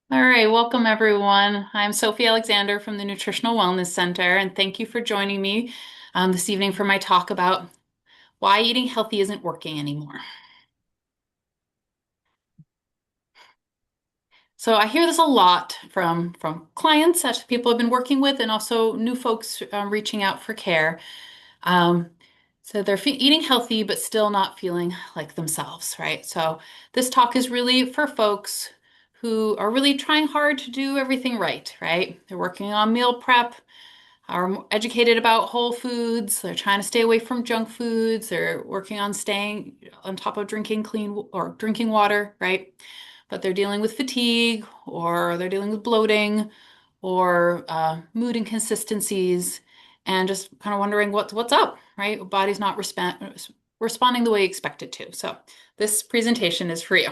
All right, welcome everyone. I'm Sophie Alexander from the Nutritional Wellness Center, and thank you for joining me this evening for my talk about why eating healthy isn't working anymore. So I hear this a lot from clients that people have been working with, and also new folks reaching out for care. Um, so they're eating healthy, but still not feeling like themselves, right? So this talk is really for folks who are really trying hard to do everything right, right? They're working on meal prep, are educated about whole foods. They're trying to stay away from junk foods. They're working on staying on top of drinking clean or drinking water, right? But they're dealing with fatigue or they're dealing with bloating or mood inconsistencies and just kind of wondering what's up, right? Body's not responding the way you expect it to. So this presentation is for you.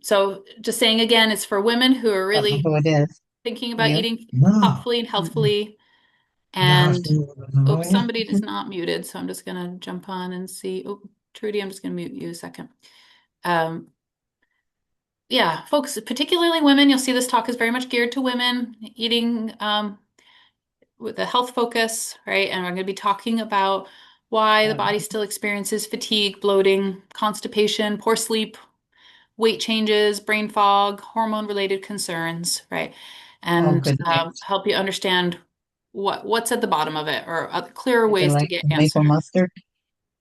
So just saying again, it's for women who are Don't know really who it is. thinking about You? eating No. thoughtfully and Mm-mm. healthfully. No. And oh, somebody is not muted, so I'm just gonna jump on and see. Oh, Trudy, I'm just gonna mute you a second. Um, yeah, folks, particularly women, you'll see this talk is very much geared to women eating with a health focus, right? And we're gonna be talking about why the body still experiences fatigue, bloating, constipation, poor sleep, weight changes, brain fog, hormone-related concerns, right? Oh, And goodness. help you understand what's at the bottom of it, or clearer Is it ways to like get maple answers. mustard?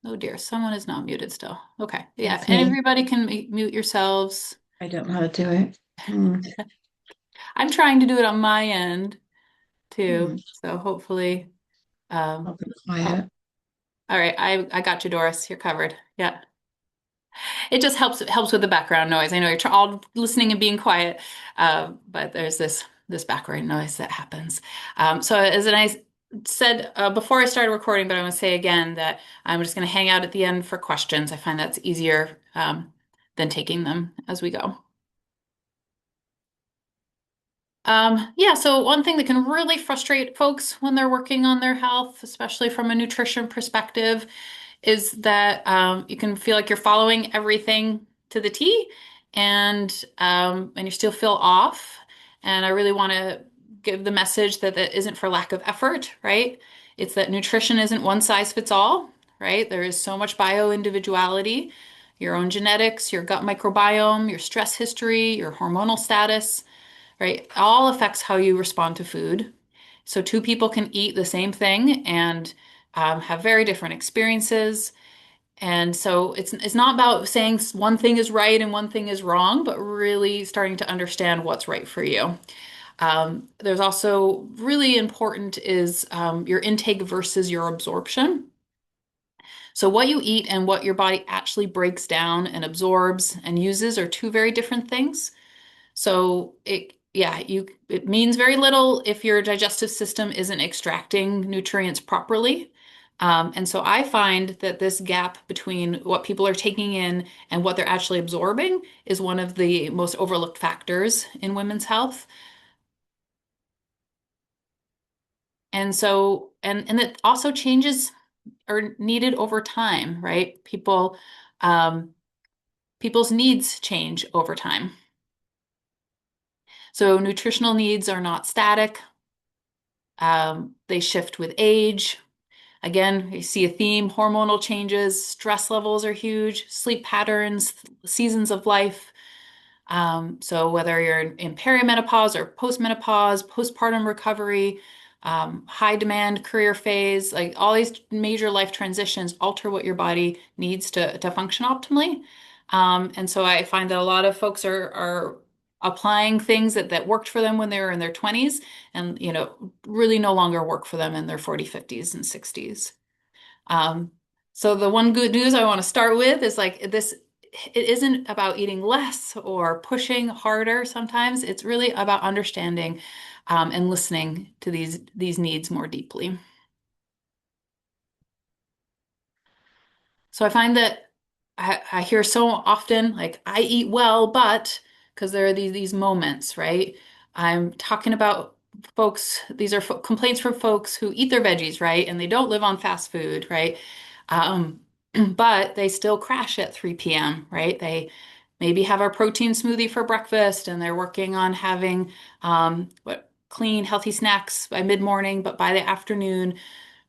Oh dear, someone is not muted still. Okay, yeah, That's and me. everybody can mute yourselves. I don't know how to do it. Hmm. I'm trying to do it on my end Hmm. too, so hopefully. I'll Um, be oh, quiet. all right, I got you, Doris. You're covered. Yeah. It just helps with the background noise. I know you're all listening and being quiet, but there's this background noise that happens. So as I said before I started recording, but I want to say again that I'm just going to hang out at the end for questions. I find that's easier than taking them as we go. Yeah, so one thing that can really frustrate folks when they're working on their health, especially from a nutrition perspective, is that you can feel like you're following everything to the T, and you still feel off. And I really want to give the message that that isn't for lack of effort, right? It's that nutrition isn't one size fits all, right? There is so much bio individuality, your own genetics, your gut microbiome, your stress history, your hormonal status, right? All affects how you respond to food. So two people can eat the same thing and have very different experiences. And so it's not about saying one thing is right and one thing is wrong, but really starting to understand what's right for you. There's also really important is your intake versus your absorption. So what you eat and what your body actually breaks down and absorbs and uses are two very different things. So it means very little if your digestive system isn't extracting nutrients properly. And so I find that this gap between what people are taking in and what they're actually absorbing is one of the most overlooked factors in women's health. And it also changes are needed over time, right? Um, people's needs change over time. So nutritional needs are not static. They shift with age. Again, you see a theme, hormonal changes, stress levels are huge, sleep patterns, seasons of life. So whether you're in perimenopause or postmenopause, postpartum recovery, high demand career phase, like all these major life transitions alter what your body needs to function optimally. And so I find that a lot of folks are applying things that worked for them when they were in their 20s and, really no longer work for them in their 40s, 50s, and 60s. Um, so the one good news I want to start with is like this, it isn't about eating less or pushing harder sometimes. It's really about understanding and listening to these needs more deeply. So I find that I hear so often like I eat well, but because there are these moments, right? I'm talking about folks, these are complaints from folks who eat their veggies, right? And they don't live on fast food, right? Um, but they still crash at 3 p.m., right? maybe have a protein smoothie for breakfast and they're working on having clean, healthy snacks by mid-morning, but by the afternoon,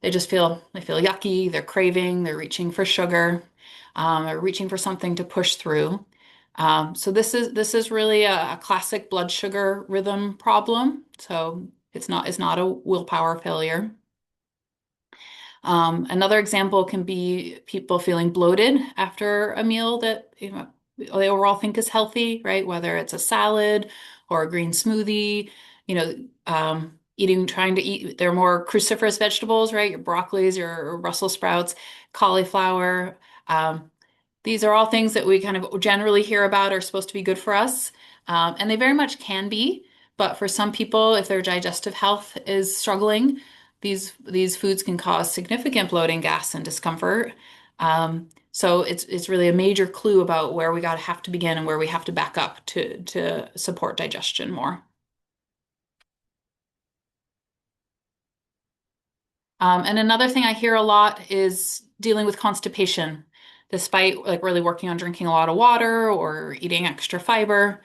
they feel yucky, they're craving, they're reaching for sugar, they're reaching for something to push through. So this is really a classic blood sugar rhythm problem. So it's not a willpower failure. Another example can be people feeling bloated after a meal that they overall think is healthy, right? Whether it's a salad or a green smoothie, trying to eat their more cruciferous vegetables, right? Your broccolis, your Brussels sprouts, cauliflower. Um, these are all things that we kind of generally hear about are supposed to be good for us, and they very much can be. But for some people, if their digestive health is struggling, these foods can cause significant bloating, gas, and discomfort. So it's really a major clue about where we gotta have to begin and where we have to back up to support digestion more. And another thing I hear a lot is dealing with constipation, despite like really working on drinking a lot of water or eating extra fiber.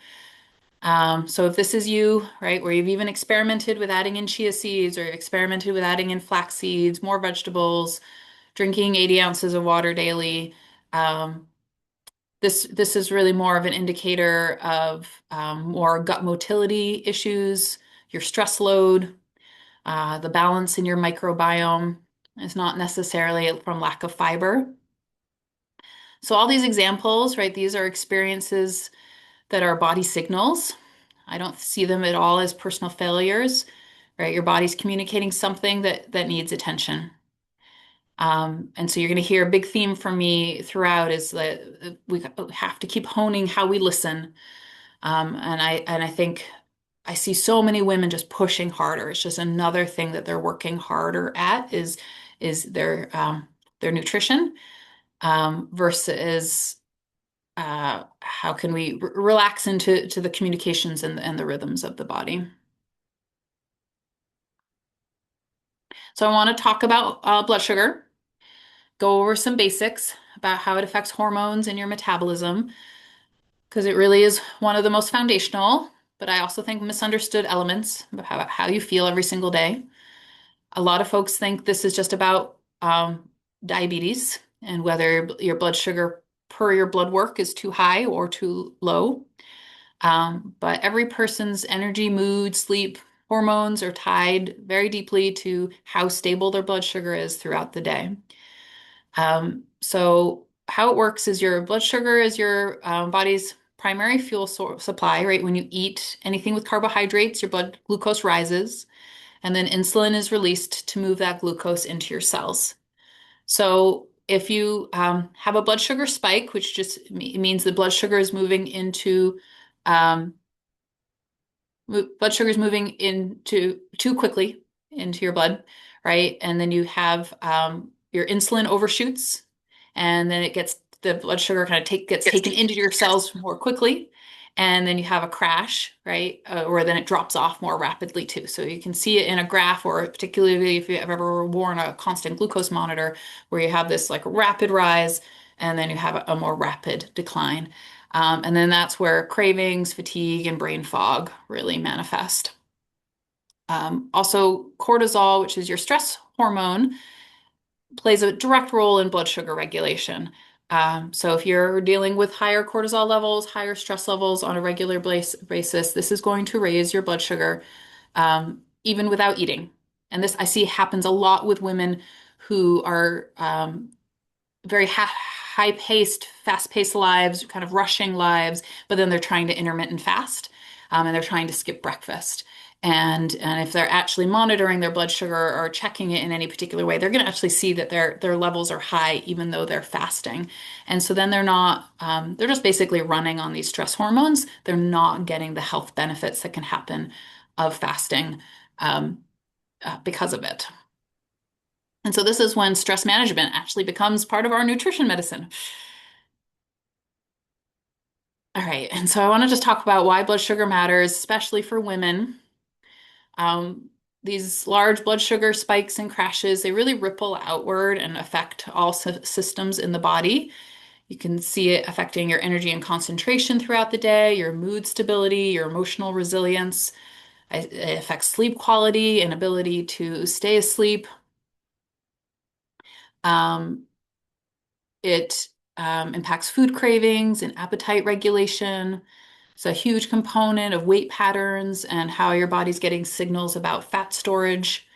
So if this is you, right, where you've even experimented with adding in chia seeds or experimented with adding in flax seeds, more vegetables, drinking 80 ounces of water daily, um, this is really more of an indicator of more gut motility issues, your stress load, the balance in your microbiome is not necessarily from lack of fiber. So all these examples, right, these are experiences that are body signals. I don't see them at all as personal failures, right? Your body's communicating something that needs attention. And so you're going to hear a big theme from me throughout is that we have to keep honing how we listen. And I think I see so many women just pushing harder. It's just another thing that they're working harder at is their nutrition versus how can we relax into the communications and the rhythms of the body. So I want to talk about blood sugar, go over some basics about how it affects hormones and your metabolism, because it really is one of the most foundational, but I also think misunderstood elements about how you feel every single day. A lot of folks think this is just about diabetes and whether your blood sugar per your blood work is too high or too low. But every person's energy, mood, sleep, hormones are tied very deeply to how stable their blood sugar is throughout the day. So how it works is your blood sugar is your body's primary fuel supply, right? When you eat anything with carbohydrates, your blood glucose rises, and then insulin is released to move that glucose into your cells. So if you have a blood sugar spike, which just means the blood sugar is moving into um, blood sugar is moving into too quickly into your blood, right? And then you have your insulin overshoots, and then it gets the blood sugar kind of gets taken into your cells more quickly, and then you have a crash, right? Or then it drops off more rapidly too. So you can see it in a graph, or particularly if you've ever worn a constant glucose monitor, where you have this like rapid rise, and then you have a more rapid decline. And then that's where cravings, fatigue, and brain fog really manifest. Also, cortisol, which is your stress hormone, plays a direct role in blood sugar regulation. So if you're dealing with higher cortisol levels, higher stress levels on a regular basis, this is going to raise your blood sugar even without eating. And this I see happens a lot with women who are very high-paced, fast-paced lives, kind of rushing lives, but then they're trying to intermittent fast, and they're trying to skip breakfast. And if they're actually monitoring their blood sugar or checking it in any particular way, they're going to actually see that their levels are high, even though they're fasting. And so then they're not, they're just basically running on these stress hormones. They're not getting the health benefits that can happen of fasting because of it. And so this is when stress management actually becomes part of our nutrition medicine. All right, and so I want to just talk about why blood sugar matters, especially for women. Um, these large blood sugar spikes and crashes, they really ripple outward and affect all systems in the body. You can see it affecting your energy and concentration throughout the day, your mood stability, your emotional resilience. It affects sleep quality and ability to stay asleep. Um, it impacts food cravings and appetite regulation. It's a huge component of weight patterns and how your body's getting signals about fat storage.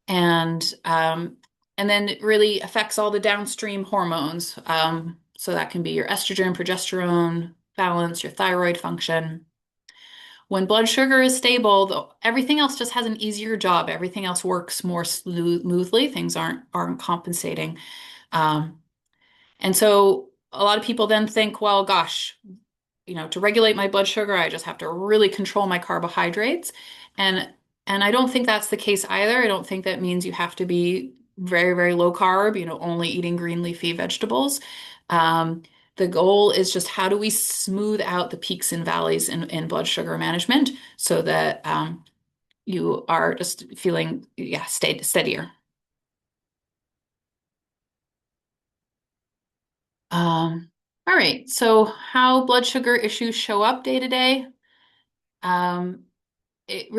And and then it really affects all the downstream hormones. So that can be your estrogen, progesterone balance, your thyroid function. When blood sugar is stable, everything else just has an easier job. Everything else works more smoothly. Things aren't compensating. Um, and so a lot of people then think, well, gosh, to regulate my blood sugar, I just have to really control my carbohydrates. And and I don't think that's the case either. I don't think that means you have to be very, very low carb, only eating green leafy vegetables. Um, the goal is just how do we smooth out the peaks and valleys in blood sugar management so that you are just feeling, yeah, steadier. All right, so how blood sugar issues show up day to day. Um, it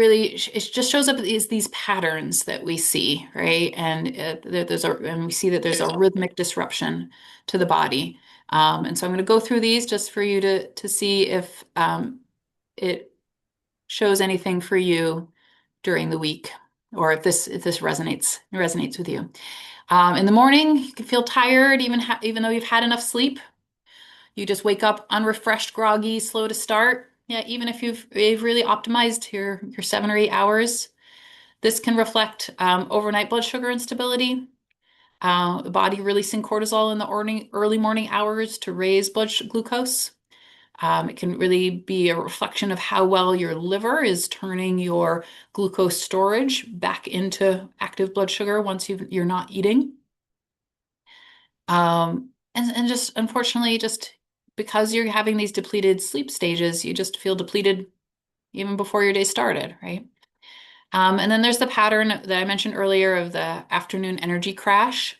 just shows up as these patterns that we see, right? And and we see that there's a rhythmic disruption to the body. And so I'm going to go through these just for you to see if it shows anything for you during the week, or if this resonates with you. In the morning, you can feel tired, even though you've had enough sleep. You just wake up unrefreshed, groggy, slow to start. Yeah, even if you've really optimized your 7 or 8 hours, this can reflect overnight blood sugar instability, the body releasing cortisol in the early morning hours to raise glucose. It can really be a reflection of how well your liver is turning your glucose storage back into active blood sugar once you're not eating. And just unfortunately, just because you're having these depleted sleep stages, you just feel depleted even before your day started, right? And then there's the pattern that I mentioned earlier of the afternoon energy crash.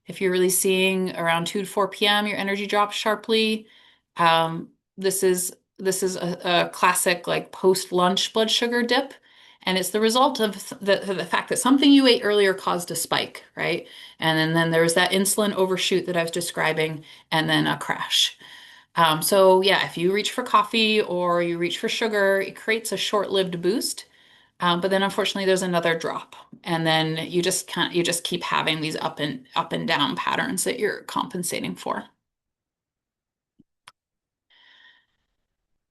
If you're really seeing around 2 to 4 p.m., your energy drops sharply. This is a classic like post-lunch blood sugar dip, and it's the result of the fact that something you ate earlier caused a spike, right? And then there's that insulin overshoot that I was describing, and then a crash. So yeah, if you reach for coffee or you reach for sugar, it creates a short-lived boost. But then unfortunately there's another drop. And then you just keep having these up and down patterns that you're compensating for.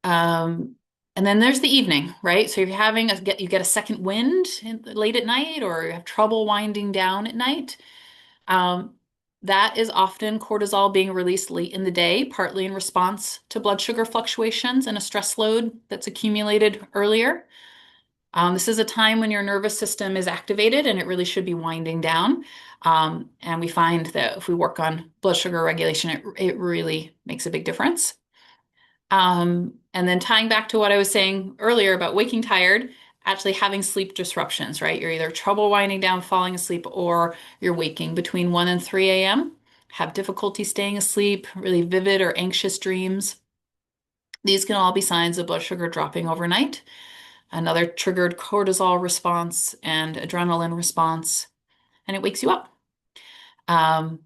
Um, and then there's the evening, right? So if you're you get a second wind late at night, or you have trouble winding down at night, um, that is often cortisol being released late in the day, partly in response to blood sugar fluctuations and a stress load that's accumulated earlier. This is a time when your nervous system is activated and it really should be winding down. And we find that if we work on blood sugar regulation, it really makes a big difference. And then tying back to what I was saying earlier about waking tired, actually having sleep disruptions, right? You're either trouble winding down, falling asleep, or you're waking between 1 and 3 a.m., have difficulty staying asleep, really vivid or anxious dreams. These can all be signs of blood sugar dropping overnight. Another triggered cortisol response and adrenaline response, and it wakes you up. Um,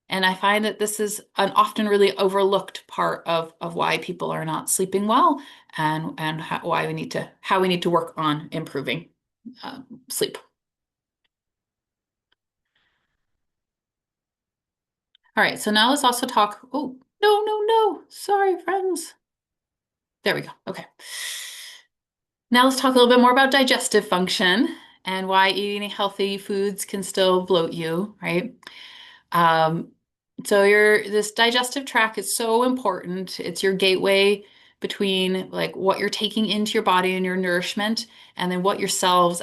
and I find that this is an often really overlooked part of why people are not sleeping well, and how we need to work on improving sleep. All right, so now let's also talk. Oh, no, no, no. Sorry, friends. There we go. Okay. Now let's talk a little bit more about digestive function and why eating healthy foods can still bloat you, right? Um, so this digestive tract is so important. It's your gateway between like what you're taking into your body and your nourishment, and then what your cells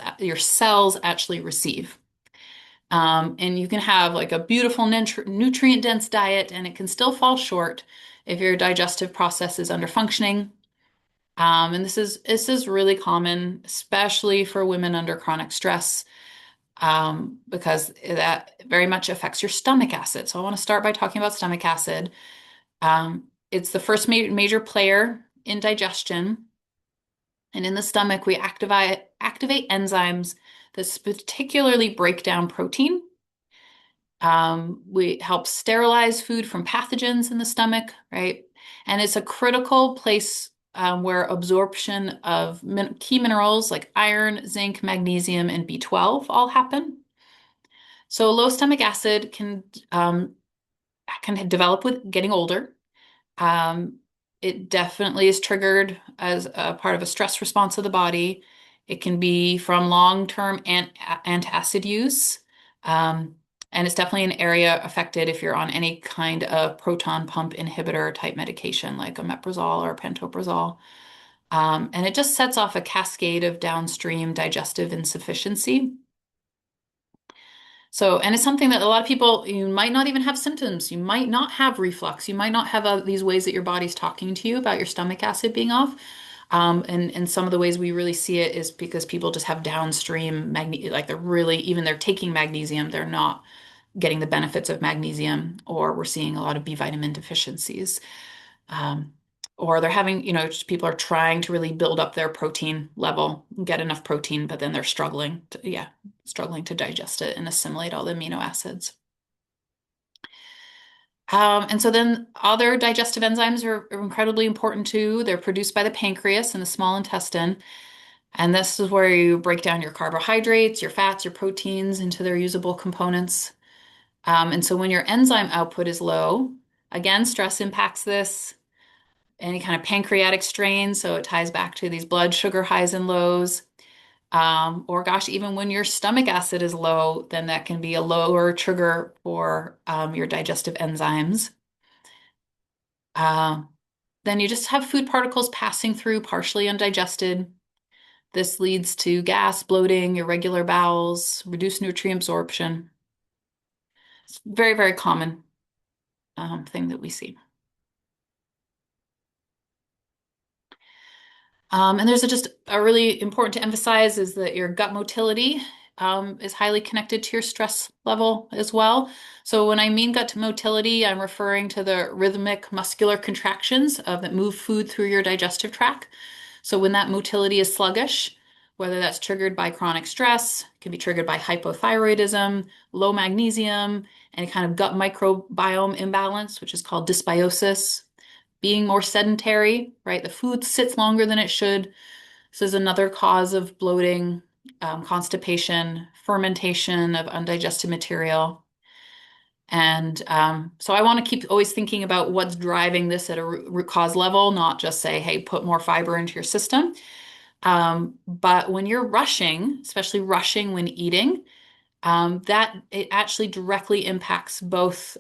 actually receive. And you can have like a beautiful nutrient dense diet, and it can still fall short if your digestive process is under functioning. And this is really common, especially for women under chronic stress. because that very much affects your stomach acid. So I want to start by talking about stomach acid. It's the first major player in digestion. And in the stomach, we activate enzymes that particularly break down protein. We help sterilize food from pathogens in the stomach, right? And it's a critical place where absorption of key minerals like iron, zinc, magnesium, and B12 all happen. So low stomach acid can develop with getting older. Um, it definitely is triggered as a part of a stress response of the body. It can be from long-term antacid use. Um, and it's definitely an area affected if you're on any kind of proton pump inhibitor type medication like omeprazole or pantoprazole. And it just sets off a cascade of downstream digestive insufficiency. So, and it's something that a lot of people, you might not even have symptoms. You might not have reflux. You might not have these ways that your body's talking to you about your stomach acid being off. And some of the ways we really see it is because people just have downstream like they're taking magnesium, they're not getting the benefits of magnesium, or we're seeing a lot of B vitamin deficiencies. Um, or they're having, just people are trying to really build up their protein level, get enough protein, but then they're struggling to digest it and assimilate all the amino acids. And so then other digestive enzymes are incredibly important too. They're produced by the pancreas and the small intestine. And this is where you break down your carbohydrates, your fats, your proteins into their usable components. And so when your enzyme output is low, again, stress impacts this. Any kind of pancreatic strain, so it ties back to these blood sugar highs and lows. Or gosh, even when your stomach acid is low, then that can be a lower trigger for your digestive enzymes. Uh, then you just have food particles passing through partially undigested. This leads to gas, bloating, irregular bowels, reduced nutrient absorption. It's a very, very common thing that we see. And there's just a really important to emphasize is that your gut motility is highly connected to your stress level as well. So when I mean gut motility, I'm referring to the rhythmic muscular contractions that move food through your digestive tract. So when that motility is sluggish, whether that's triggered by chronic stress, can be triggered by hypothyroidism, low magnesium, any kind of gut microbiome imbalance, which is called dysbiosis, being more sedentary, right? The food sits longer than it should. This is another cause of bloating, constipation, fermentation of undigested material. And so I want to keep always thinking about what's driving this at a root cause level, not just say, hey, put more fiber into your system. But when you're rushing, especially rushing when eating, that it actually directly impacts both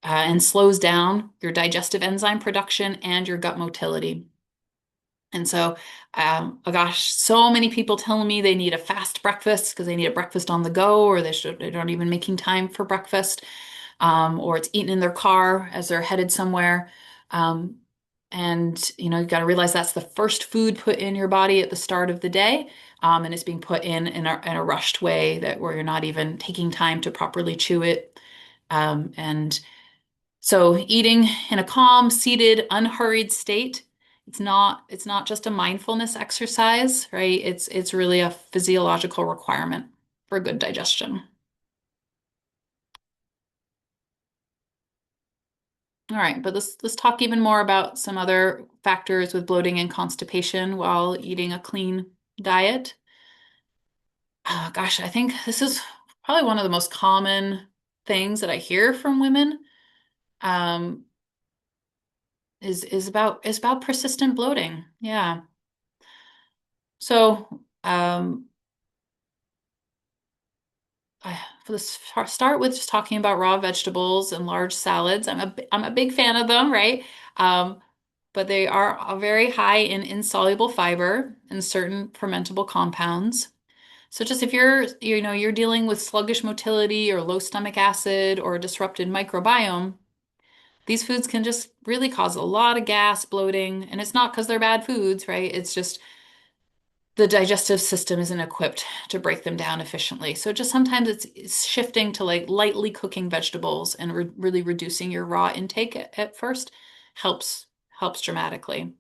and slows down your digestive enzyme production and your gut motility. And so, oh gosh, so many people telling me they need a fast breakfast because they need a breakfast on the go, or they're not even making time for breakfast, or it's eaten in their car as they're headed somewhere. Um, and you've got to realize that's the first food put in your body at the start of the day, and it's being put in a rushed way where you're not even taking time to properly chew it. And so eating in a calm, seated, unhurried state, it's not just a mindfulness exercise, right? It's really a physiological requirement for good digestion. All right, but let's talk even more about some other factors with bloating and constipation while eating a clean diet. Gosh, I think this is probably one of the most common things that I hear from women. Um, is about persistent bloating. Yeah. So, let's start with just talking about raw vegetables and large salads. I'm a big fan of them, right? Um, but they are very high in insoluble fiber and certain fermentable compounds. So just if you're dealing with sluggish motility or low stomach acid or a disrupted microbiome, these foods can just really cause a lot of gas, bloating, and it's not because they're bad foods, right? It's just the digestive system isn't equipped to break them down efficiently. So just sometimes it's shifting to like lightly cooking vegetables and really reducing your raw intake at first helps helps dramatically.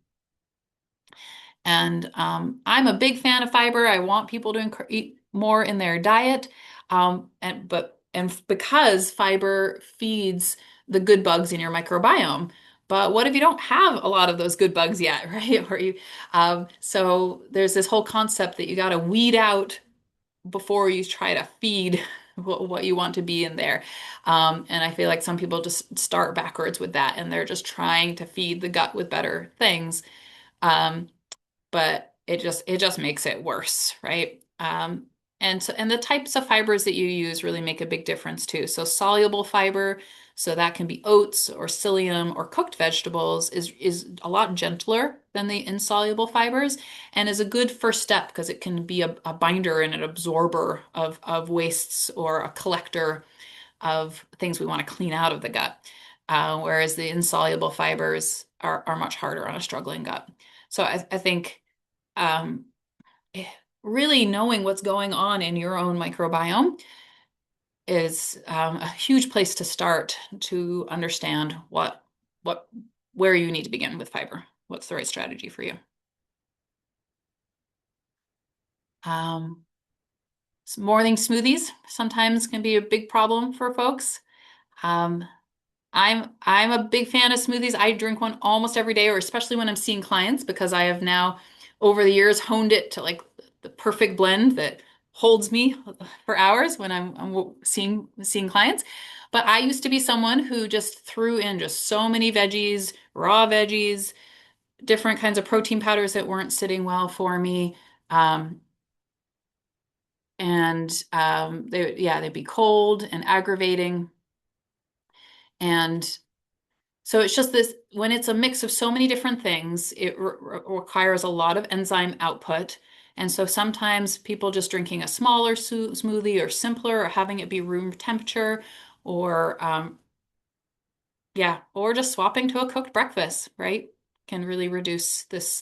And I'm a big fan of fiber. I want people to eat more in their diet. And because fiber feeds the good bugs in your microbiome. But what if you don't have a lot of those good bugs yet, right? So there's this whole concept that you got to weed out before you try to feed what you want to be in there. And I feel like some people just start backwards with that, and they're just trying to feed the gut with better things. Um, but it just makes it worse, right? And the types of fibers that you use really make a big difference too. So soluble fiber, so that can be oats or psyllium or cooked vegetables, is a lot gentler than the insoluble fibers and is a good first step because it can be a binder and an absorber of wastes or a collector of things we want to clean out of the gut. Whereas the insoluble fibers are much harder on a struggling gut. So I think um, eh, really knowing what's going on in your own microbiome is a huge place to start to understand what where you need to begin with fiber. What's the right strategy for you? Um, Morning smoothies sometimes can be a big problem for folks. Um, I'm a big fan of smoothies. I drink one almost every day, or especially when I'm seeing clients, because I have now over the years honed it to like the perfect blend that holds me for hours when I'm seeing clients. But I used to be someone who just threw in just so many veggies, raw veggies, different kinds of protein powders that weren't sitting well for me. Um, they'd be cold and aggravating. And so it's just this, when it's a mix of so many different things, it requires a lot of enzyme output. And so sometimes people just drinking a smaller smoothie or simpler or having it be room temperature or yeah, or just swapping to a cooked breakfast, right? Can really reduce this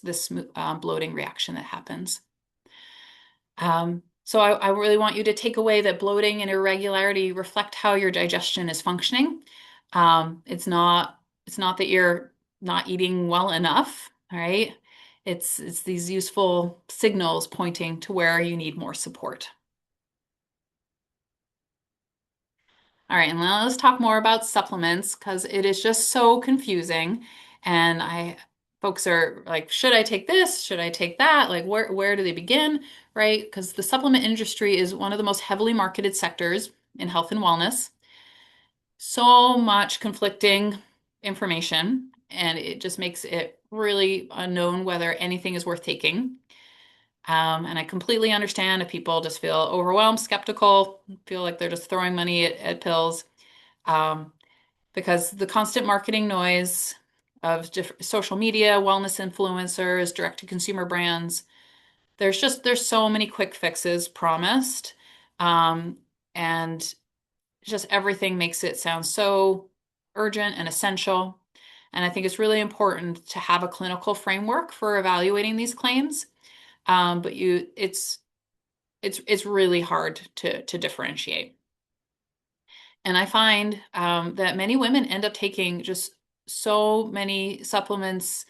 bloating reaction that happens. So I really want you to take away that bloating and irregularity reflect how your digestion is functioning. It's not that you're not eating well enough, all right? It's these useful signals pointing to where you need more support. All right, and now let's talk more about supplements because it is just so confusing. And folks are like, should I take this? Should I take that? Like, where do they begin? Right? Because the supplement industry is one of the most heavily marketed sectors in health and wellness. So much conflicting information, and it just makes it really unknown whether anything is worth taking. And I completely understand if people just feel overwhelmed, skeptical, feel like they're just throwing money at pills um, because the constant marketing noise of social media, wellness influencers, direct to consumer brands, there's so many quick fixes promised. Um, and just everything makes it sound so urgent and essential. And I think it's really important to have a clinical framework for evaluating these claims. But it's really hard to differentiate. And I find that many women end up taking just so many supplements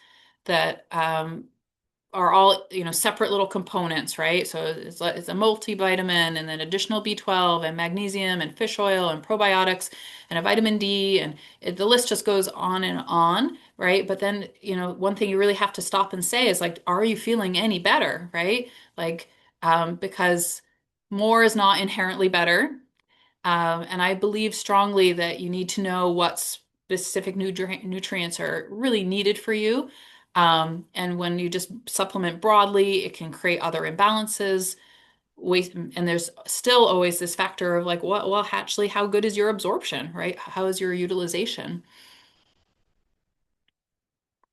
that are all, separate little components, right? So it's a multivitamin and then additional B12 and magnesium and fish oil and probiotics and a vitamin D and the list just goes on, right? But then, one thing you really have to stop and say is like, are you feeling any better, right? Like, because more is not inherently better. And I believe strongly that you need to know what specific nutrients are really needed for you. And when you just supplement broadly, it can create other imbalances. And there's still always this factor of like, well, actually, how good is your absorption, right? How is your utilization?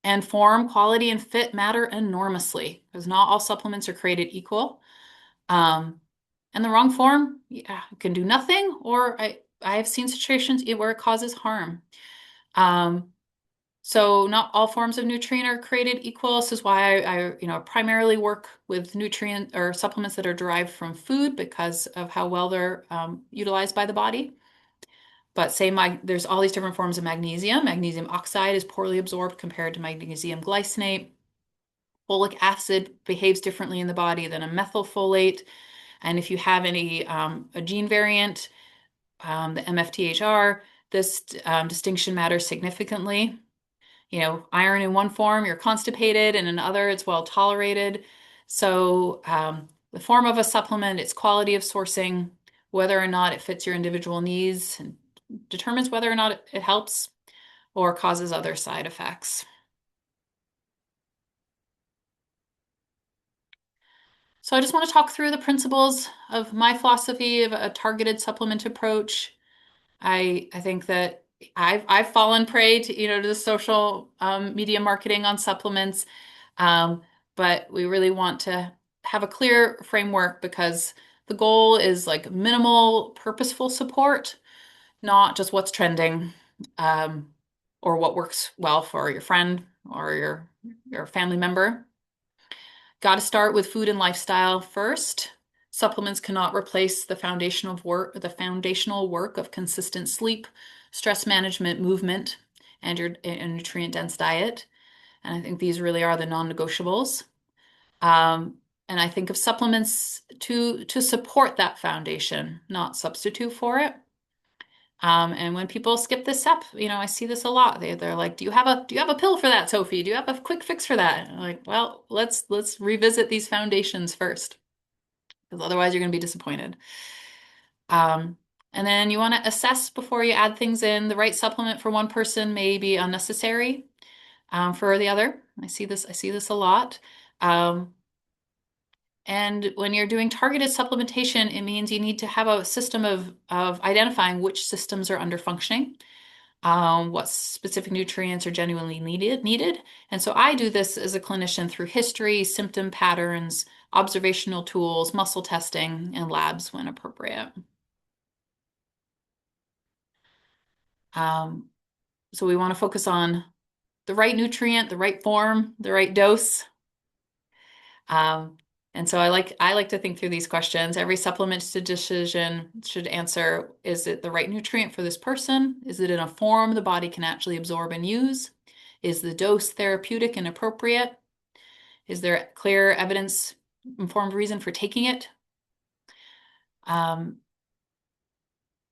And form, quality, and fit matter enormously because not all supplements are created equal. Um, and the wrong form, yeah, can do nothing, or I have seen situations where it causes harm. Um, So not all forms of nutrient are created equal. This is why primarily work with nutrient or supplements that are derived from food because of how well they're utilized by the body. But there's all these different forms of magnesium. Magnesium oxide is poorly absorbed compared to magnesium glycinate. Folic acid behaves differently in the body than a methylfolate. And if you have a gene variant, the MFTHR, this distinction matters significantly. Iron in one form, you're constipated, and in another, it's well tolerated. So, the form of a supplement, its quality of sourcing, whether or not it fits your individual needs, and determines whether or not it helps or causes other side effects. So, I just want to talk through the principles of my philosophy of a targeted supplement approach. I think that I've fallen prey to to the social media marketing on supplements, um, but we really want to have a clear framework because the goal is like minimal, purposeful support, not just what's trending, um, or what works well for your friend or your family member. Got to start with food and lifestyle first. Supplements cannot replace the foundational work of consistent sleep, stress management, movement, and your nutrient-dense diet. And I think these really are the non-negotiables. Um, and I think of supplements to support that foundation, not substitute for it. And when people skip this step, I see this a lot. They're like, "Do you have a pill for that, Sophie? Do you have a quick fix for that?" And I'm like, well, let's revisit these foundations first, because otherwise you're going to be disappointed. Um, and then you want to assess before you add things in. The right supplement for one person may be unnecessary, for the other. I see this a lot. Um, and when you're doing targeted supplementation, it means you need to have a system of identifying which systems are under functioning, what specific nutrients are genuinely needed. And so I do this as a clinician through history, symptom patterns, observational tools, muscle testing, and labs when appropriate. Um, so we want to focus on the right nutrient, the right form, the right dose. Um, and so I like to think through these questions. Every supplement decision should answer, is it the right nutrient for this person? Is it in a form the body can actually absorb and use? Is the dose therapeutic and appropriate? Is there clear evidence informed reason for taking it? Um,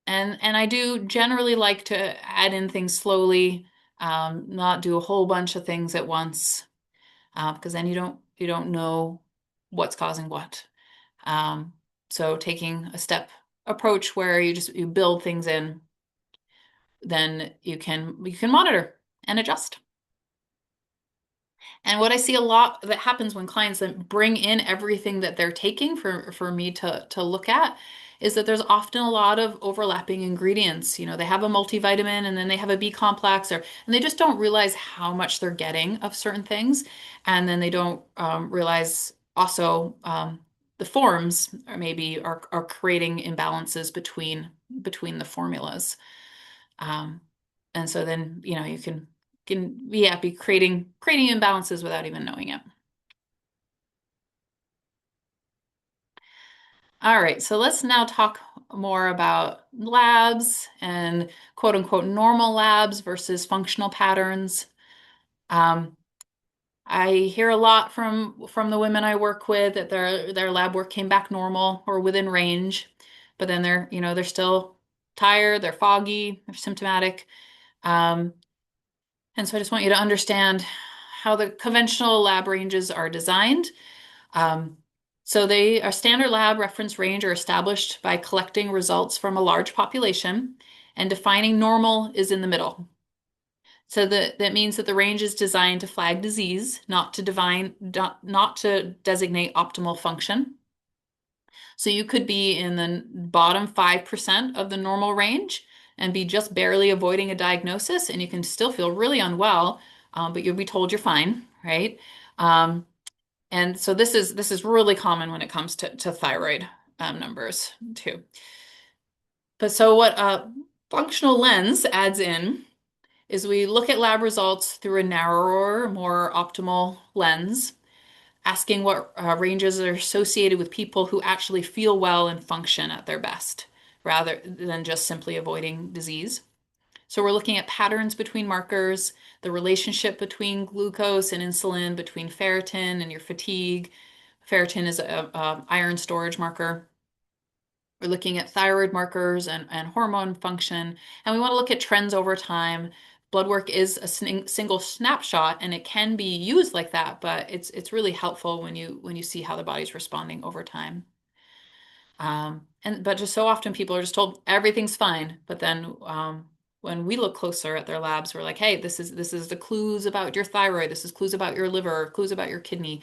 and I do generally like to add in things slowly, not do a whole bunch of things at once, because then you don't know what's causing what. Um, so taking a step approach where you build things in, then you can monitor and adjust. And what I see a lot that happens when clients then bring in everything that they're taking for me to look at is that there's often a lot of overlapping ingredients. They have a multivitamin and then they have a B complex, and they just don't realize how much they're getting of certain things. And then they don't realize also the forms are creating imbalances between the formulas. Um, and so then, you can yeah, be creating imbalances without even knowing it. All right, so let's now talk more about labs and quote unquote normal labs versus functional patterns. Um, I hear a lot from the women I work with that their lab work came back normal or within range, but then they're still tired, they're foggy, they're symptomatic. Um, And so I just want you to understand how the conventional lab ranges are designed. Um, so they are standard lab reference range are established by collecting results from a large population and defining normal is in the middle. So that means that the range is designed to flag disease, not to designate optimal function. So you could be in the bottom 5% of the normal range and be just barely avoiding a diagnosis, and you can still feel really unwell, but you'll be told you're fine, right? Um, and so this is really common when it comes to thyroid numbers too. But so what functional lens adds in is we look at lab results through a narrower, more optimal lens, asking what ranges are associated with people who actually feel well and function at their best, rather than just simply avoiding disease. So we're looking at patterns between markers, the relationship between glucose and insulin, between ferritin and your fatigue. Ferritin is a iron storage marker. We're looking at thyroid markers and hormone function, and we want to look at trends over time. Blood work is a single snapshot, and it can be used like that, but it's really helpful when you see how the body's responding over time. But just so often people are just told everything's fine, but then when we look closer at their labs, we're like, hey, this is the clues about your thyroid, this is clues about your liver, clues about your kidney,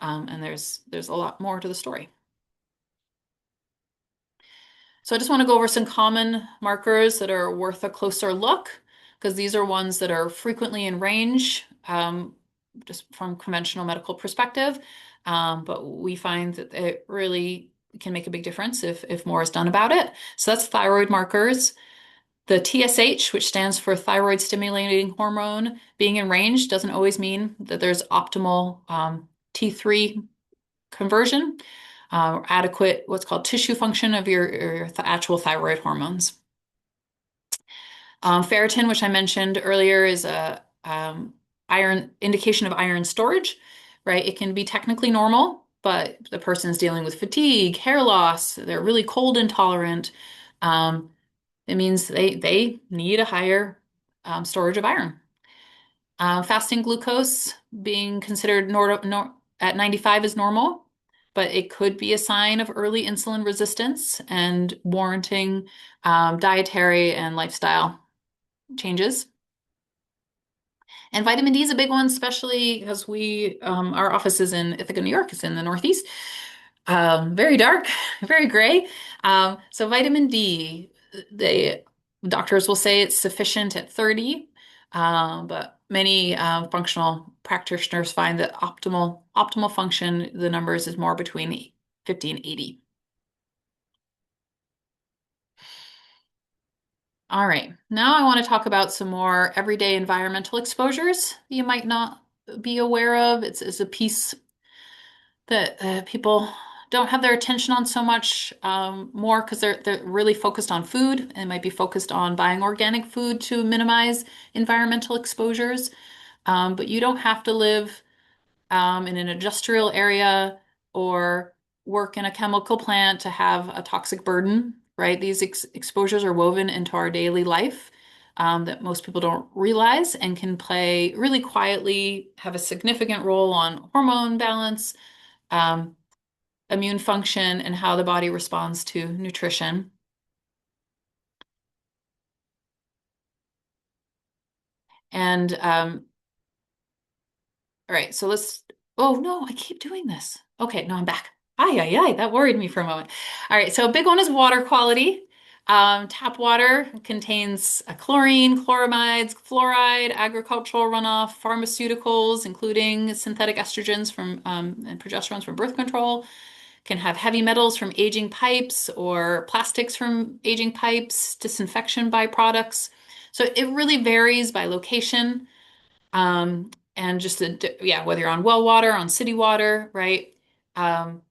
and there's a lot more to the story. So I just want to go over some common markers that are worth a closer look, because these are ones that are frequently in range, just from conventional medical perspective. But we find that it really can make a big difference if more is done about it. So that's thyroid markers. The TSH, which stands for thyroid stimulating hormone, being in range doesn't always mean that there's optimal T3 conversion, adequate what's called tissue function of your actual thyroid hormones. Ferritin, which I mentioned earlier, is a iron indication of iron storage, right? It can be technically normal, but the person is dealing with fatigue, hair loss, they're really cold intolerant. Um, it means they need a higher storage of iron. Fasting glucose being considered at 95 is normal, but it could be a sign of early insulin resistance and warranting dietary and lifestyle changes. And vitamin D is a big one, especially because our office is in Ithaca, New York. It's in the Northeast. Very dark, very gray. So vitamin D, the doctors will say it's sufficient at 30, but many functional practitioners find that optimal function, the numbers is more between 50 and 80. All right, now I want to talk about some more everyday environmental exposures you might not be aware of. It's a piece that people don't have their attention on so much more because they're really focused on food and might be focused on buying organic food to minimize environmental exposures. But you don't have to live in an industrial area or work in a chemical plant to have a toxic burden, right? These exposures are woven into our daily life that most people don't realize and can play really quietly, have a significant role on hormone balance, um, immune function, and how the body responds to nutrition. And all right, so oh no, I keep doing this. Okay, no, I'm back. Ay, ay, ay, that worried me for a moment. All right, so a big one is water quality. Tap water contains chlorine, chloramides, fluoride, agricultural runoff, pharmaceuticals, including synthetic estrogens and progesterones from birth control, can have heavy metals from aging pipes or plastics from aging pipes, disinfection byproducts. So it really varies by location. And just yeah, whether you're on well water, on city water, right? Um,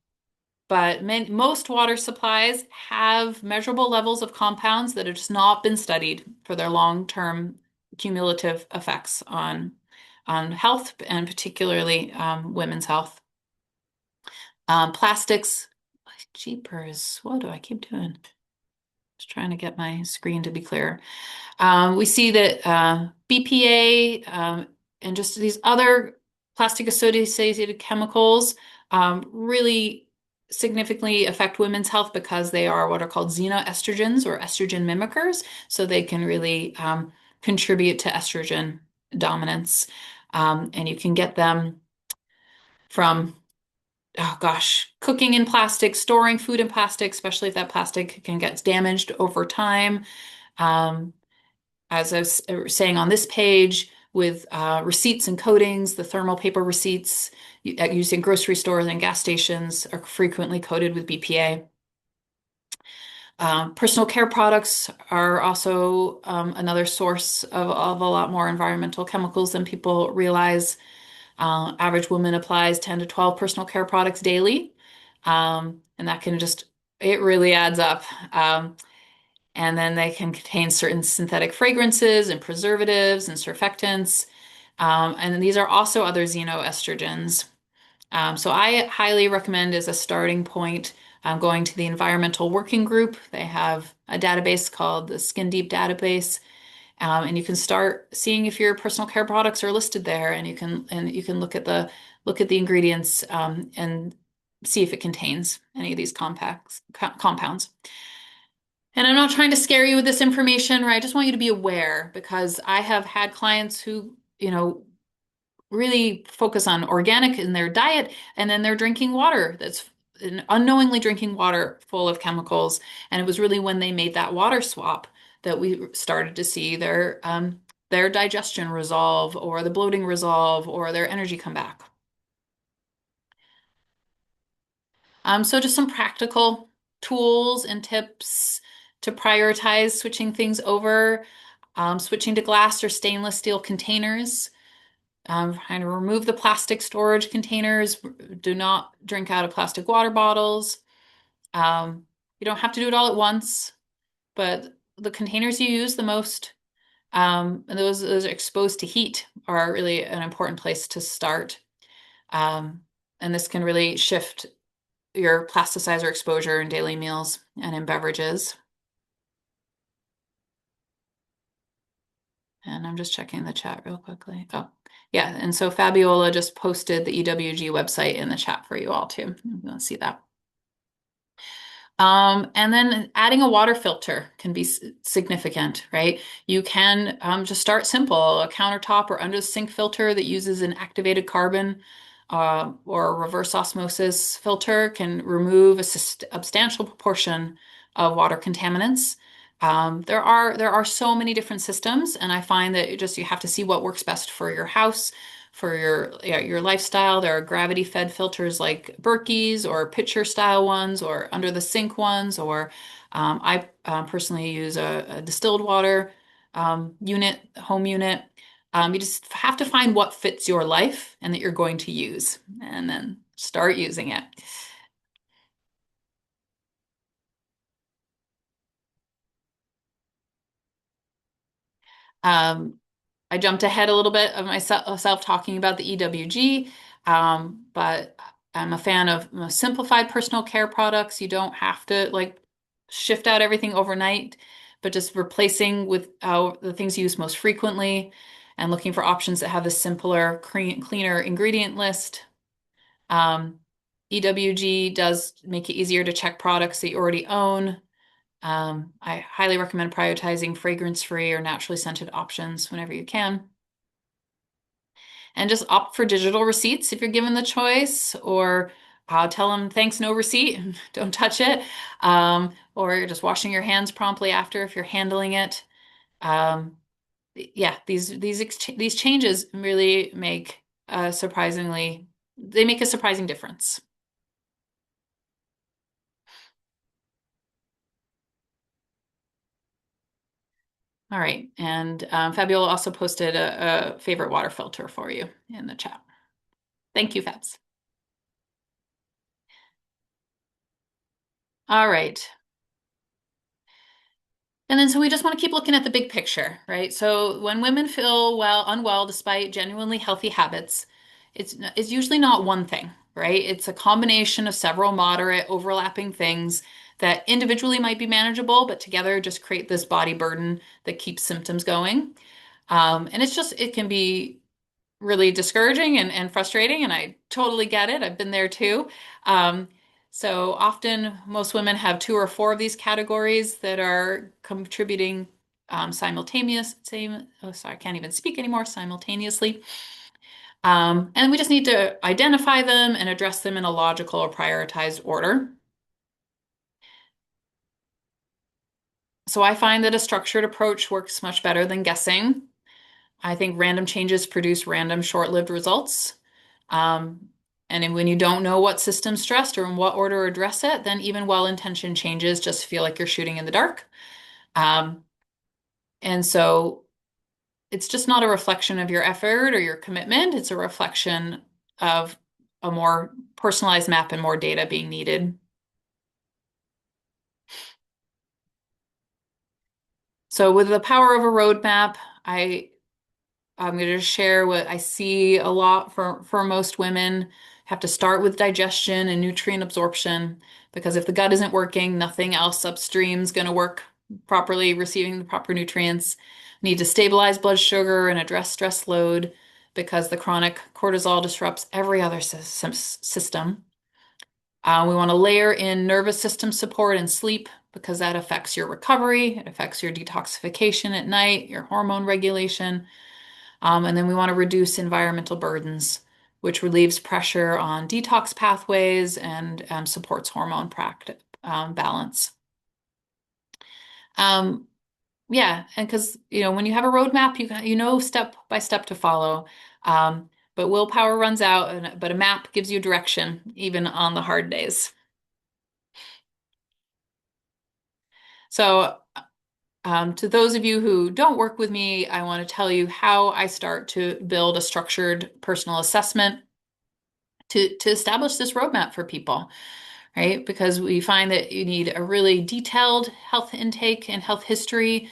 but most water supplies have measurable levels of compounds that have just not been studied for their long-term cumulative effects on health and particularly women's health. Plastics, jeepers, what do I keep doing? Just trying to get my screen to be clear. We see that BPA and just these other plastic associated chemicals really significantly affect women's health because they are what are called xenoestrogens or estrogen mimickers. So they can really contribute to estrogen dominance. And you can get them from, oh gosh, cooking in plastic, storing food in plastic, especially if that plastic can get damaged over time. Um, as I was saying on this page, with receipts and coatings, the thermal paper receipts used in grocery stores and gas stations are frequently coated with BPA. Personal care products are also another source of a lot more environmental chemicals than people realize. Average woman applies 10 to 12 personal care products daily. And that can just, it really adds up. And then they can contain certain synthetic fragrances and preservatives and surfactants. And these are also other xenoestrogens. So I highly recommend as a starting point going to the Environmental Working Group. They have a database called the Skin Deep Database, and you can start seeing if your personal care products are listed there, and you can look at the ingredients and see if it contains any of these compounds. And I'm not trying to scare you with this information, right? I just want you to be aware because I have had clients who, really focus on organic in their diet, and then they're drinking water that's unknowingly drinking water full of chemicals. And it was really when they made that water swap that we started to see their digestion resolve, or the bloating resolve, or their energy come back. So just some practical tools and tips to prioritize switching things over, switching to glass or stainless steel containers. Trying to remove the plastic storage containers. Do not drink out of plastic water bottles. Um, you don't have to do it all at once, but the containers you use the most, and those are exposed to heat, are really an important place to start. Um, and this can really shift your plasticizer exposure in daily meals and in beverages. And I'm just checking the chat real quickly. Oh, yeah. And so Fabiola just posted the EWG website in the chat for you all too. You can see that. And then adding a water filter can be significant, right? You can just start simple, a countertop or under the sink filter that uses an activated carbon or a reverse osmosis filter can remove a substantial proportion of water contaminants. There are so many different systems, and I find that you have to see what works best for your house, for your lifestyle. There are gravity fed filters like Berkey's or pitcher style ones or under the sink ones, or I personally use a distilled water home unit. You just have to find what fits your life and that you're going to use, and then start using it. Um, I jumped ahead a little bit of myself talking about the EWG, but I'm a fan of simplified personal care products. You don't have to like shift out everything overnight, but just replacing with the things you use most frequently and looking for options that have a simpler, cleaner ingredient list. Um, EWG does make it easier to check products that you already own. I highly recommend prioritizing fragrance-free or naturally scented options whenever you can. And just opt for digital receipts if you're given the choice, or tell them thanks, no receipt, don't touch it. Or you're just washing your hands promptly after if you're handling it. Um, yeah, these changes really make they make a surprising difference. All right, and Fabiola also posted a favorite water filter for you in the chat. Thank you, Fabs. All right. And then so we just want to keep looking at the big picture, right? So when women feel unwell despite genuinely healthy habits, it's usually not one thing, right? It's a combination of several moderate overlapping things that individually might be manageable, but together just create this body burden that keeps symptoms going. And it can be really discouraging and frustrating, and I totally get it. I've been there too. Um, so often, most women have two or four of these categories that are contributing oh, sorry, I can't even speak anymore, simultaneously. And we just need to identify them and address them in a logical or prioritized order. So I find that a structured approach works much better than guessing. I think random changes produce random short-lived results. Um, And when you don't know what system's stressed or in what order to address it, then even well-intentioned changes just feel like you're shooting in the dark. Um, and so it's just not a reflection of your effort or your commitment. It's a reflection of a more personalized map and more data being needed. So with the power of a roadmap, I'm going to share what I see a lot for most women. Have to start with digestion and nutrient absorption because if the gut isn't working, nothing else upstream is going to work properly, receiving the proper nutrients. Need to stabilize blood sugar and address stress load because the chronic cortisol disrupts every other system. We want to layer in nervous system support and sleep because that affects your recovery, it affects your detoxification at night, your hormone regulation. And then we want to reduce environmental burdens, which relieves pressure on detox pathways and supports hormone balance. Um, yeah, and because when you have a roadmap, you know step by step to follow. But willpower runs out, but a map gives you direction even on the hard days. So, to those of you who don't work with me, I want to tell you how I start to build a structured personal assessment to establish this roadmap for people, right? Because we find that you need a really detailed health intake and health history.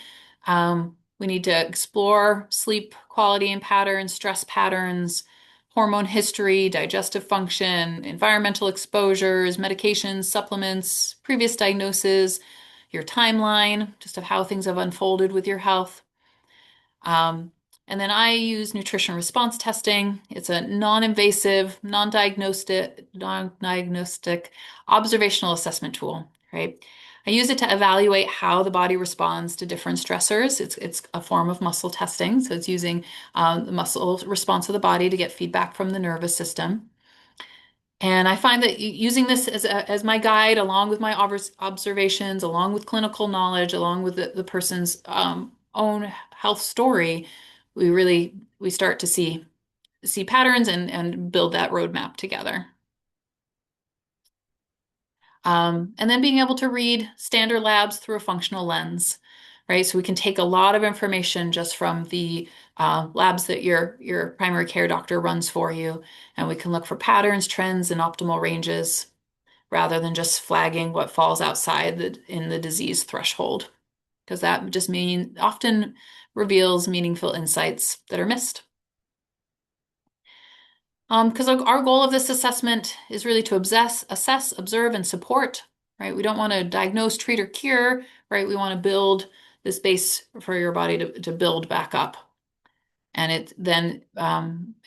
We need to explore sleep quality and patterns, stress patterns, hormone history, digestive function, environmental exposures, medications, supplements, previous diagnosis, your timeline, just of how things have unfolded with your health. Um, and then I use nutrition response testing. It's a non-invasive, non-diagnostic observational assessment tool, right? I use it to evaluate how the body responds to different stressors. It's a form of muscle testing, so it's using the muscle response of the body to get feedback from the nervous system. And I find that using this as my guide, along with my observations, along with clinical knowledge, along with the person's own health story, we start to see patterns and build that roadmap together. And then being able to read standard labs through a functional lens, right? So we can take a lot of information just from the labs that your primary care doctor runs for you, and we can look for patterns, trends, and optimal ranges rather than just flagging what falls outside in the disease threshold, because that just often reveals meaningful insights that are missed. Because our goal of this assessment is really to assess, observe, and support, right? We don't want to diagnose, treat, or cure, right? We want to build this base for your body to build back up. And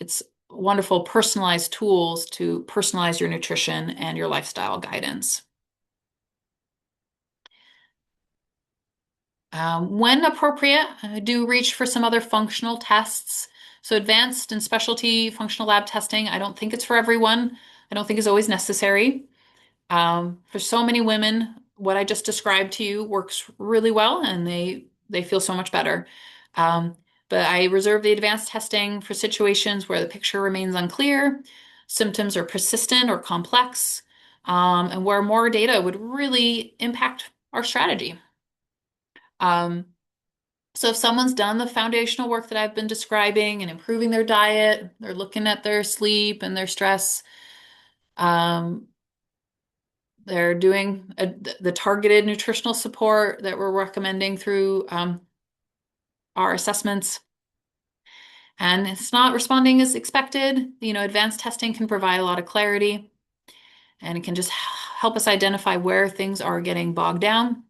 it's wonderful personalized tools to personalize your nutrition and your lifestyle guidance. When appropriate, do reach for some other functional tests. So advanced and specialty functional lab testing, I don't think it's for everyone. I don't think is always necessary. For so many women, what I just described to you works really well, and they feel so much better. Um, but I reserve the advanced testing for situations where the picture remains unclear, symptoms are persistent or complex, and where more data would really impact our strategy. Um, so if someone's done the foundational work that I've been describing and improving their diet, they're looking at their sleep and their stress, um, they're doing the targeted nutritional support that we're recommending through our assessments, and it's not responding as expected, advanced testing can provide a lot of clarity and it can just help us identify where things are getting bogged down.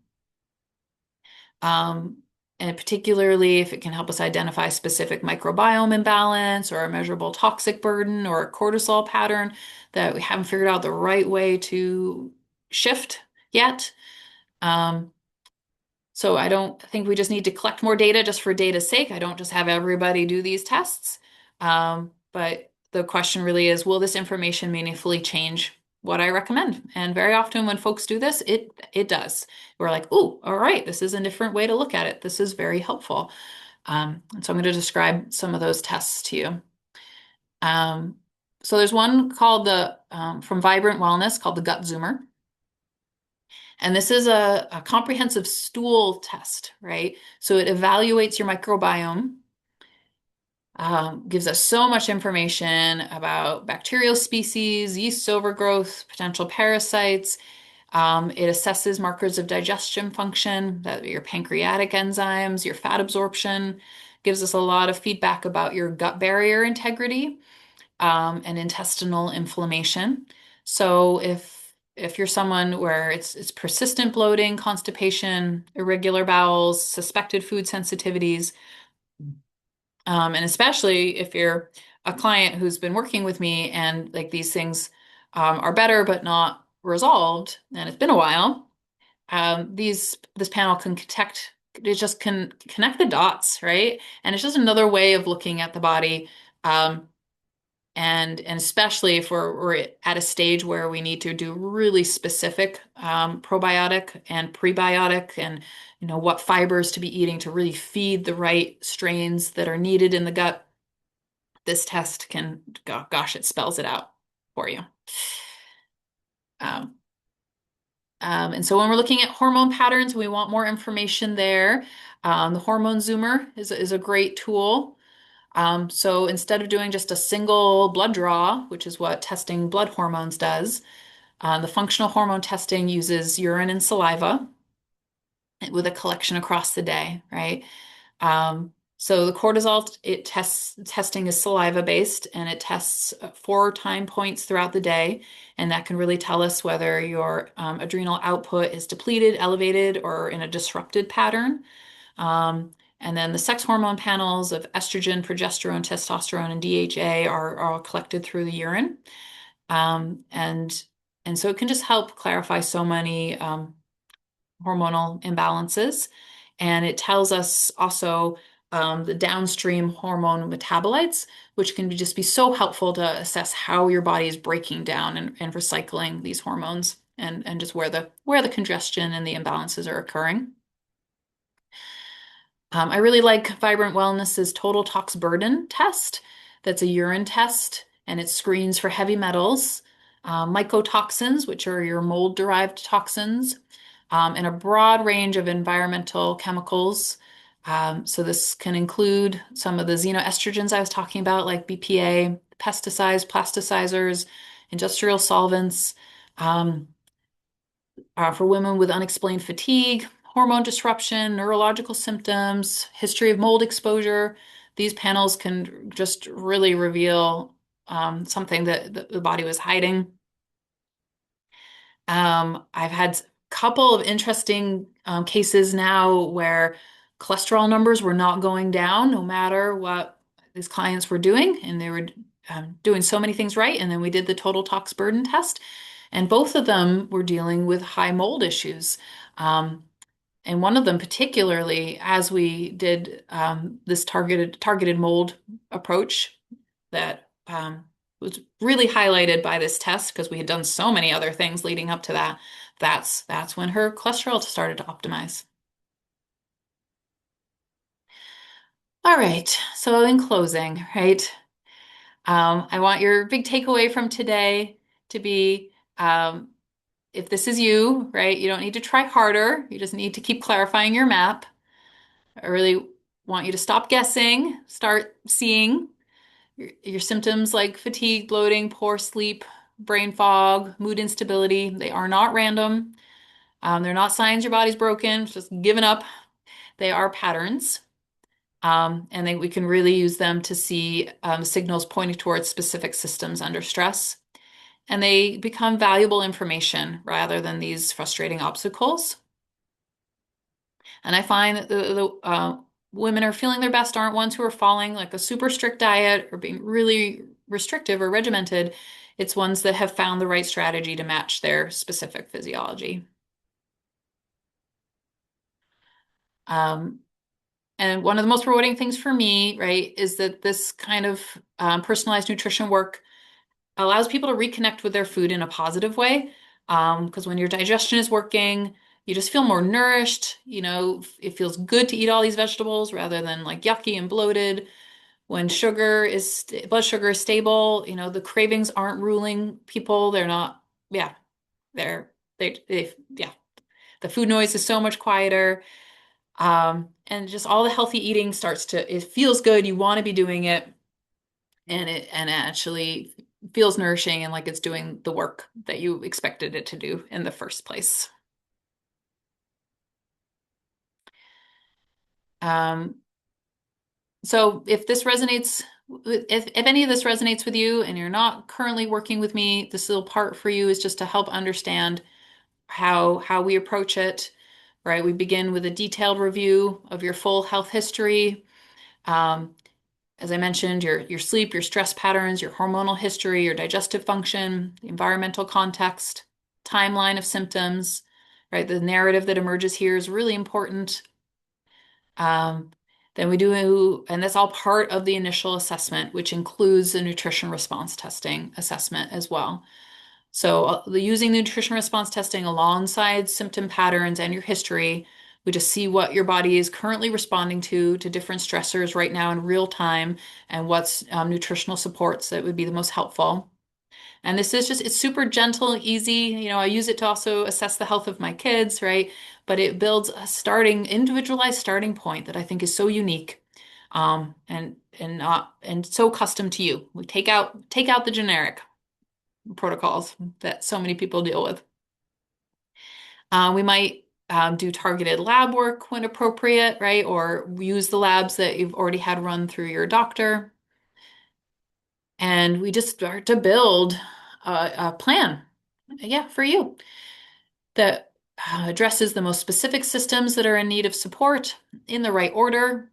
Um, and particularly if it can help us identify specific microbiome imbalance or a measurable toxic burden or a cortisol pattern that we haven't figured out the right way to shift yet. Um, so I don't think we just need to collect more data just for data's sake. I don't just have everybody do these tests. But the question really is, will this information meaningfully change what I recommend? And very often when folks do this, it does. We're like, "Ooh, all right, this is a different way to look at it. This is very helpful." And so I'm going to describe some of those tests to you. Um, So there's one called the from Vibrant Wellness called the Gut Zoomer. And this is a comprehensive stool test, right? So it evaluates your microbiome, gives us so much information about bacterial species, yeast overgrowth, potential parasites. It assesses markers of digestion function, that your pancreatic enzymes, your fat absorption, gives us a lot of feedback about your gut barrier integrity, and intestinal inflammation. So if you're someone where it's persistent bloating, constipation, irregular bowels, suspected food sensitivities, and especially if you're a client who's been working with me and like these things are better but not resolved, and it's been a while, this panel can connect. It just can connect the dots, right? And it's just another way of looking at the body. And especially if we're at a stage where we need to do really specific probiotic and prebiotic, and what fibers to be eating to really feed the right strains that are needed in the gut, this test can, gosh, it spells it out for you. Um, and so when we're looking at hormone patterns, we want more information there. The hormone zoomer is a great tool. So instead of doing just a single blood draw, which is what testing blood hormones does, the functional hormone testing uses urine and saliva with a collection across the day, right? So the cortisol, testing is saliva based, and it tests 4 time points throughout the day, and that can really tell us whether your adrenal output is depleted, elevated, or in a disrupted pattern. Um, and then the sex hormone panels of estrogen, progesterone, testosterone, and DHA are all collected through the urine. Um, and and so it can just help clarify so many hormonal imbalances. And it tells us also the downstream hormone metabolites, which can just be so helpful to assess how your body is breaking down and recycling these hormones, and just where the congestion and the imbalances are occurring. I really like Vibrant Wellness's total tox burden test. That's a urine test, and it screens for heavy metals, mycotoxins, which are your mold-derived toxins, and a broad range of environmental chemicals. So this can include some of the xenoestrogens I was talking about, like BPA, pesticides, plasticizers, industrial solvents. Um, for women with unexplained fatigue, hormone disruption, neurological symptoms, history of mold exposure. These panels can just really reveal something that the body was hiding. I've had a couple of interesting cases now where cholesterol numbers were not going down no matter what these clients were doing, and they were doing so many things right. And then we did the total tox burden test, and both of them were dealing with high mold issues. Um, and one of them particularly, as we did this targeted mold approach that was really highlighted by this test because we had done so many other things leading up to that. That's when her cholesterol started to optimize. All right. So in closing, right? I want your big takeaway from today to be if this is you, right? You don't need to try harder. You just need to keep clarifying your map. I really want you to stop guessing, start seeing your symptoms like fatigue, bloating, poor sleep, brain fog, mood instability. They are not random. They're not signs your body's broken, just giving up. They are patterns. And we can really use them to see signals pointing towards specific systems under stress. And they become valuable information rather than these frustrating obstacles. And I find that the women are feeling their best aren't ones who are following like a super strict diet or being really restrictive or regimented. It's ones that have found the right strategy to match their specific physiology. Um, and one of the most rewarding things for me, right, is that this kind of personalized nutrition work allows people to reconnect with their food in a positive way. Because when your digestion is working, you just feel more nourished. It feels good to eat all these vegetables rather than like yucky and bloated. When blood sugar is stable, the cravings aren't ruling people. They're not, yeah, yeah, the food noise is so much quieter. And just all the healthy eating it feels good. You want to be doing it, and it actually feels nourishing and like it's doing the work that you expected it to do in the first place. Um, so if any of this resonates with you and you're not currently working with me, this little part for you is just to help understand how we approach it, right? We begin with a detailed review of your full health history. Um, as I mentioned, your sleep, your stress patterns, your hormonal history, your digestive function, the environmental context, timeline of symptoms, right? The narrative that emerges here is really important. Um, then we do, and that's all part of the initial assessment, which includes the nutrition response testing assessment as well. So, using the nutrition response testing alongside symptom patterns and your history, we just see what your body is currently responding to different stressors right now in real time, and what's nutritional supports that would be the most helpful. And it's super gentle, easy. I use it to also assess the health of my kids, right? But it builds a individualized starting point that I think is so unique, and so custom to you. We take out the generic protocols that so many people deal with. We might do targeted lab work when appropriate, right? Or use the labs that you've already had run through your doctor. And we just start to build a plan, yeah, for you that addresses the most specific systems that are in need of support in the right order.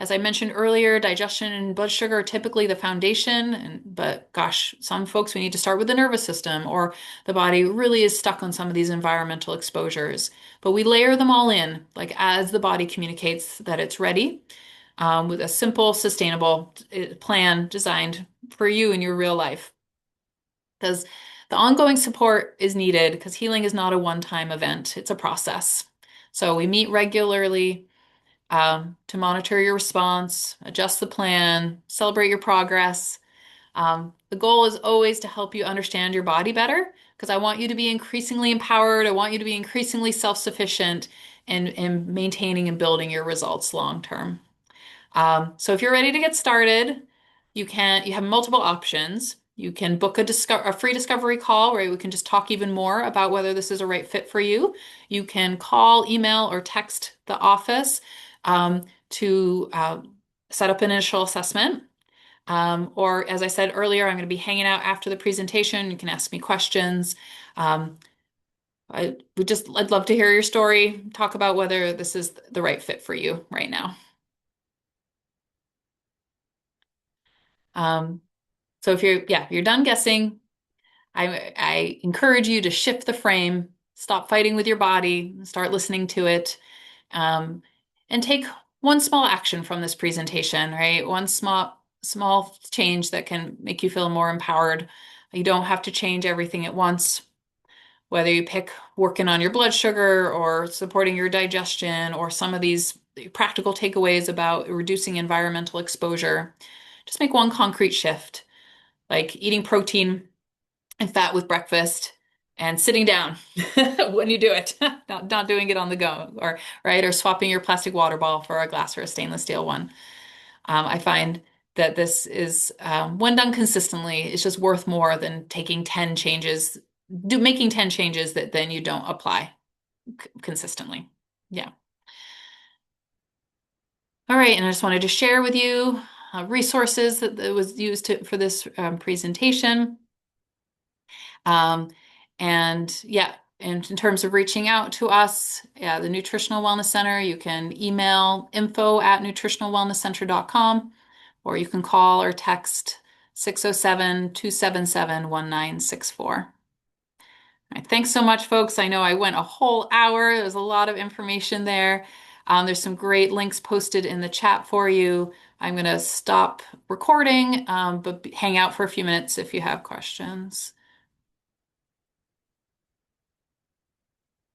As I mentioned earlier, digestion and blood sugar are typically the foundation, but gosh, some folks we need to start with the nervous system, or the body really is stuck on some of these environmental exposures. But we layer them all in, like as the body communicates that it's ready, with a simple, sustainable plan designed for you in your real life. Because the ongoing support is needed, because healing is not a one-time event, it's a process. So we meet regularly to monitor your response, adjust the plan, celebrate your progress. The goal is always to help you understand your body better, because I want you to be increasingly empowered. I want you to be increasingly self-sufficient in maintaining and building your results long term. So if you're ready to get started, you have multiple options. You can book a free discovery call where we can just talk even more about whether this is a right fit for you. You can call, email, or text the office to set up an initial assessment. Or as I said earlier, I'm going to be hanging out after the presentation. You can ask me questions. Um, I'd love to hear your story, talk about whether this is the right fit for you right now. Um, So if you're done guessing, I encourage you to shift the frame, stop fighting with your body, start listening to it, um, and take one small action from this presentation, right? One small change that can make you feel more empowered. You don't have to change everything at once. Whether you pick working on your blood sugar or supporting your digestion or some of these practical takeaways about reducing environmental exposure, just make one concrete shift, like eating protein and fat with breakfast and sitting down when you do it, not doing it on the go, or right, or swapping your plastic water bottle for a glass or a stainless steel one. I find that this is, when done consistently, it's just worth more than making 10 changes that then you don't apply consistently. Yeah. All right, and I just wanted to share with you resources that was used for this presentation. Um, and yeah, and in terms of reaching out to us, yeah, the Nutritional Wellness Center, you can email info@nutritionalwellnesscenter.com, or you can call or text 607-277-1964. All right, thanks so much, folks. I know I went a whole hour. There's a lot of information there. There's some great links posted in the chat for you. I'm going to stop recording, but hang out for a few minutes if you have questions.